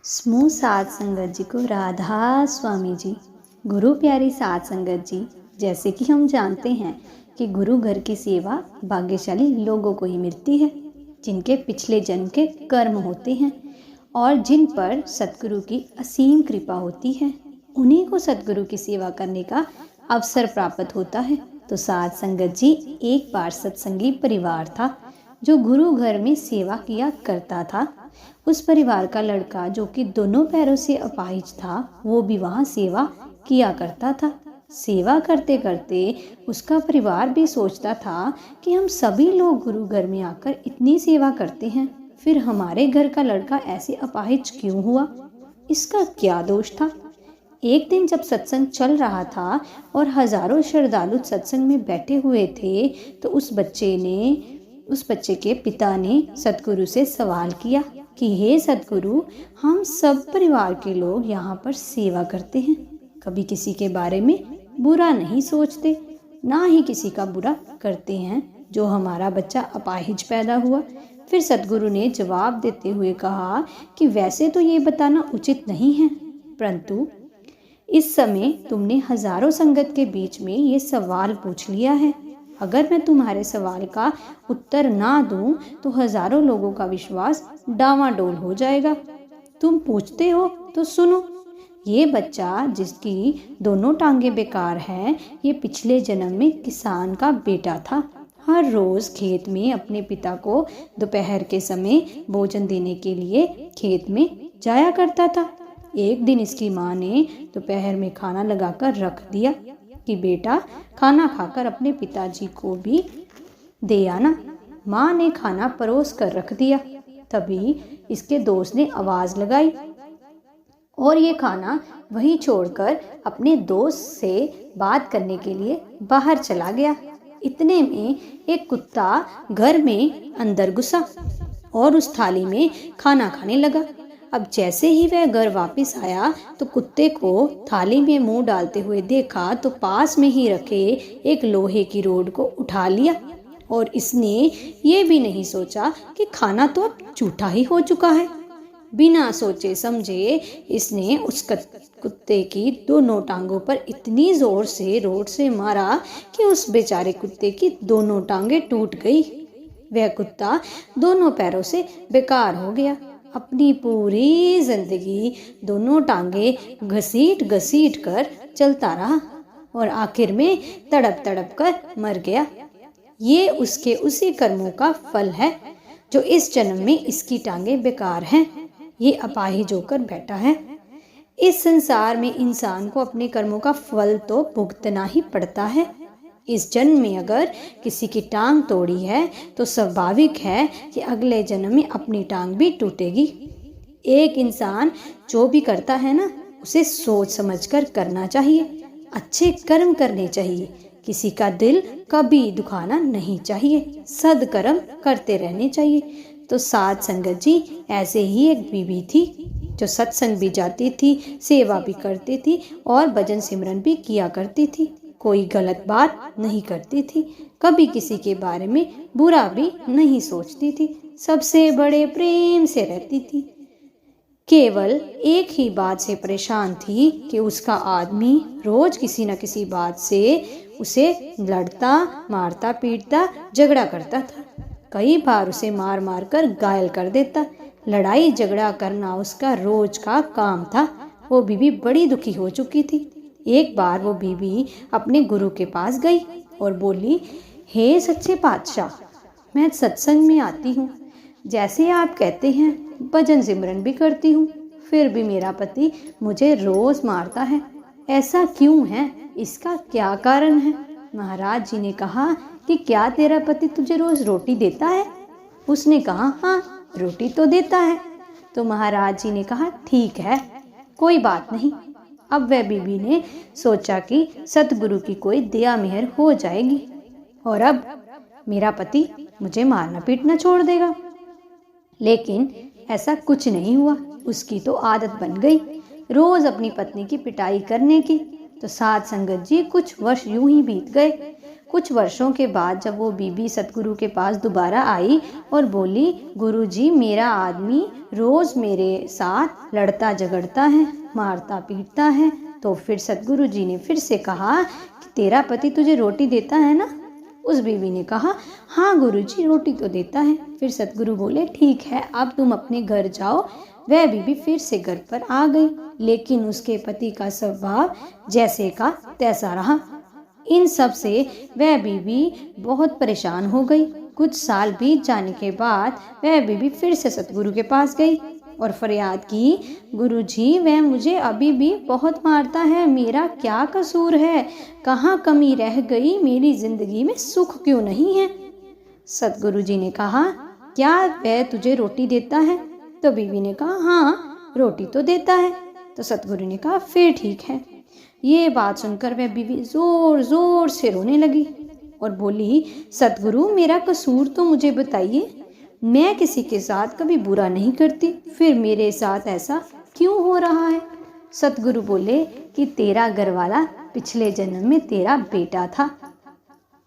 समूह साध संगत जी को राधा स्वामी जी। गुरु प्यारी साध संगत जी, जैसे कि हम जानते हैं कि गुरु घर की सेवा भाग्यशाली लोगों को ही मिलती है, जिनके पिछले जन्म के कर्म होते हैं और जिन पर सतगुरु की असीम कृपा होती है। उन्हीं को सतगुरु की सेवा करने का अवसर प्राप्त होता है। तो साध संगत जी, एक बार सत्संगी परिवार था जो गुरु घर में सेवा किया करता था। उस परिवार का लड़का, जो कि दोनों पैरों से अपाहिज था, वो भी वहाँ सेवा किया करता था। सेवा करते करते उसका परिवार भी सोचता था कि हम सभी लोग गुरु घर में आकर इतनी सेवा करते हैं, फिर हमारे घर का लड़का ऐसे अपाहिज क्यों हुआ? इसका क्या दोष था? एक दिन जब सत्संग चल रहा था और हजारों श्रद्धालु सत्संग में बैठे हुए थे, तो उस बच्चे के पिता ने सतगुरु से सवाल किया कि हे सतगुरु, हम सब परिवार के लोग यहाँ पर सेवा करते हैं, कभी किसी के बारे में बुरा नहीं सोचते, ना ही किसी का बुरा करते हैं जो हमारा बच्चा अपाहिज पैदा हुआ। फिर सतगुरु ने जवाब देते हुए कहा कि वैसे तो ये बताना उचित नहीं है, परंतु इस समय तुमने हजारों संगत के बीच में ये सवाल पूछ लिया है। अगर मैं तुम्हारे सवाल का उत्तर ना दूं तो हजारों लोगों का विश्वास डावाडोल हो जाएगा। तुम पूछते हो तो सुनो। ये बच्चा, जिसकी दोनों टांगें बेकार हैं, ये पिछले जन्म में किसान का बेटा था। हर रोज खेत में अपने पिता को दोपहर के समय भोजन देने के लिए खेत में जाया करता था। एक दिन इसकी माँ ने दोपहर में खाना लगाकर रख दिया कि बेटा, खाना खाकर अपने पिताजी को भी दे आना। माँ ने खाना परोस कर रख दिया। तभी इसके दोस्त ने आवाज लगाई और ये खाना वहीं छोड़कर अपने दोस्त से बात करने के लिए बाहर चला गया। इतने में एक कुत्ता घर में अंदर घुसा और उस थाली में खाना खाने लगा। अब जैसे ही वह घर वापस आया तो कुत्ते को थाली में मुंह डालते हुए देखा तो पास में ही रखे एक लोहे की रोड को उठा लिया और इसने ये भी नहीं सोचा कि खाना तो अब झूठा ही हो चुका है। बिना सोचे समझे इसने उस कुत्ते की दोनों टांगों पर इतनी जोर से रोड से मारा कि उस बेचारे कुत्ते की दोनों टांगें टूट गई। वह कुत्ता दोनों पैरों से बेकार हो गया। अपनी पूरी जिंदगी दोनों टांगे घसीट घसीट कर चलता रहा और आखिर में तड़प तड़प कर मर गया। ये उसके उसी कर्मों का फल है जो इस जन्म में इसकी टांगे बेकार हैं। ये अपाहिज होकर बैठा है। इस संसार में इंसान को अपने कर्मों का फल तो भुगतना ही पड़ता है। इस जन्म में अगर किसी की टांग तोड़ी है तो स्वाभाविक है कि अगले जन्म में अपनी टांग भी टूटेगी। एक इंसान जो भी करता है ना, उसे सोच समझकर करना चाहिए, अच्छे कर्म करने चाहिए, किसी का दिल कभी दुखाना नहीं चाहिए, सद्कर्म करते रहने चाहिए। तो साध संगत जी, ऐसे ही एक बीवी थी जो सत्संग भी जाती थी, सेवा भी करती थी और भजन सिमरन भी किया करती थी। कोई गलत बात नहीं करती थी, कभी किसी के बारे में बुरा भी नहीं सोचती थी, सबसे बड़े प्रेम से रहती थी। केवल एक ही बात से परेशान थी कि उसका आदमी रोज किसी न किसी बात से उसे लड़ता, मारता, पीटता, झगड़ा करता था। कई बार उसे मार मार कर घायल कर देता। लड़ाई झगड़ा करना उसका रोज का काम था। वो बीवी बड़ी दुखी हो चुकी थी। एक बार वो बीवी अपने गुरु के पास गई और बोली, हे सच्चे पातशाह, मैं सत्संग में आती हूँ, जैसे आप कहते हैं भजन सिमरन भी करती हूँ, फिर भी मेरा पति मुझे रोज मारता है, ऐसा क्यों है? इसका क्या कारण है? महाराज जी ने कहा कि क्या तेरा पति तुझे रोज रोटी देता है? उसने कहा, हाँ, रोटी तो देता है। तो महाराज जी ने कहा, ठीक है, कोई बात नहीं। अब वह बीबी ने सोचा कि सतगुरु की कोई दया मेहर हो जाएगी और अब मेरा पति मुझे मारना पीटना छोड़ देगा। लेकिन ऐसा कुछ नहीं हुआ। उसकी तो आदत बन गई रोज अपनी पत्नी की पिटाई करने की। तो साध संगत जी, कुछ वर्ष यूं ही बीत गए। कुछ वर्षों के बाद जब वो बीबी सतगुरु के पास दोबारा आई और बोली, गुरुजी मेरा आदमी रोज़ मेरे साथ लड़ता झगड़ता है, मारता पीटता है। तो फिर सतगुरु जी ने फिर से कहा कि तेरा पति तुझे रोटी देता है ना? उस बीवी ने कहा, हाँ गुरुजी रोटी तो देता है। फिर सतगुरु बोले, ठीक है अब तुम अपने घर जाओ। वह बीबी फिर से घर पर आ गई, लेकिन उसके पति का स्वभाव जैसे का तैसा रहा। इन सब से वह बीबी बहुत परेशान हो गई। कुछ साल बीत जाने के बाद वह बीबी फिर से सतगुरु के पास गई और फरियाद की, गुरुजी वह मुझे अभी भी बहुत मारता है, मेरा क्या कसूर है? कहाँ कमी रह गई? मेरी जिंदगी में सुख क्यों नहीं है? सतगुरु जी ने कहा, क्या वह तुझे रोटी देता है? तो बीवी ने कहा, हाँ रोटी तो देता है। तो सतगुरु ने कहा, फिर ठीक है। ये बात सुनकर वह बीवी जोर जोर से रोने लगी और बोली, सतगुरु मेरा कसूर तो मुझे बताइए, मैं किसी के साथ कभी बुरा नहीं करती, फिर मेरे साथ ऐसा क्यों हो रहा है? सतगुरु बोले कि तेरा घरवाला पिछले जन्म में तेरा बेटा था,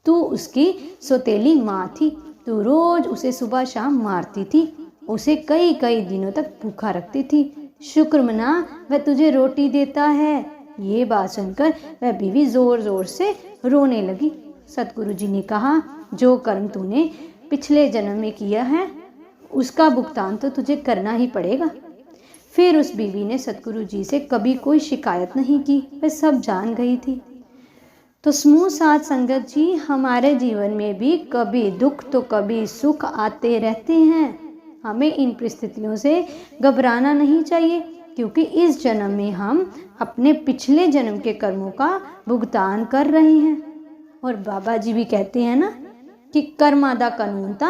तू उसकी सौतेली माँ थी, तू रोज उसे सुबह शाम मारती थी, उसे कई कई दिनों तक भूखा रखती थी, शुक्र मना वह तुझे रोटी देता है। ये बात सुनकर वह बीवी जोर जोर से रोने लगी। सतगुरु जी ने कहा, जो कर्म तूने पिछले जन्म में किया है उसका भुगतान तो तुझे करना ही पड़ेगा। फिर उस बीवी ने सतगुरु जी से कभी कोई शिकायत नहीं की, वह सब जान गई थी। तो समूह साथ संगत जी, हमारे जीवन में भी कभी दुख तो कभी सुख आते रहते हैं। हमें इन परिस्थितियों से घबराना नहीं चाहिए, क्योंकि इस जन्म में हम अपने पिछले जन्म के कर्मों का भुगतान कर रहे हैं। और बाबा जी भी कहते हैं ना कि कर्मा दा कानून ता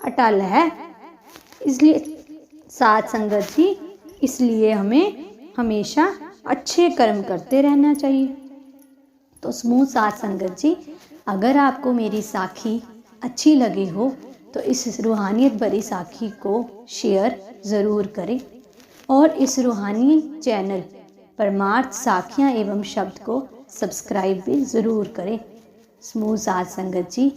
अटल है। इसलिए साथ संगत जी, इसलिए हमें हमेशा अच्छे कर्म करते रहना चाहिए। तो समूह साथ संगत जी, अगर आपको मेरी साखी अच्छी लगी हो तो इस रूहानियत भरी साखी को शेयर ज़रूर करें और इस रूहानी चैनल परमार्थ साखियाँ एवं शब्द को सब्सक्राइब भी ज़रूर करें। समूह साथ संगत जी,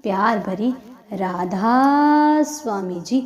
प्यार भरी राधा स्वामी जी।